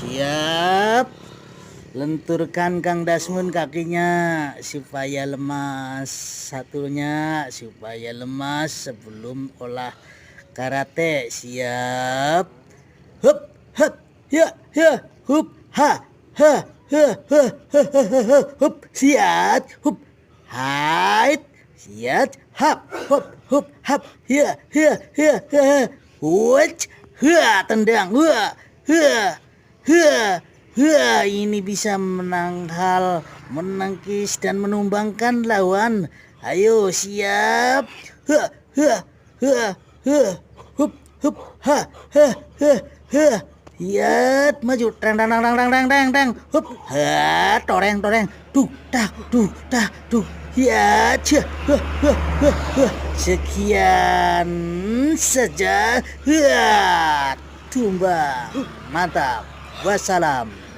Siap. Lenturkan Kang Dasmun kakinya supaya lemas. Satunya supaya lemas sebelum olah karate. Siap. Hup, hup, ya, hup, ha, ha, ha, ha, ha, ha, ha, hup, siap, hup, hait, siap, hap, hup, hap, ya, huc, tendang, ini bisa menangkal, menangkis dan menumbangkan lawan. Ayo siap. Hup, Lihat maju, tang, hup, toreng, duk, dah, duk, ya, sekian saja, tumbang, mantap, wassalam.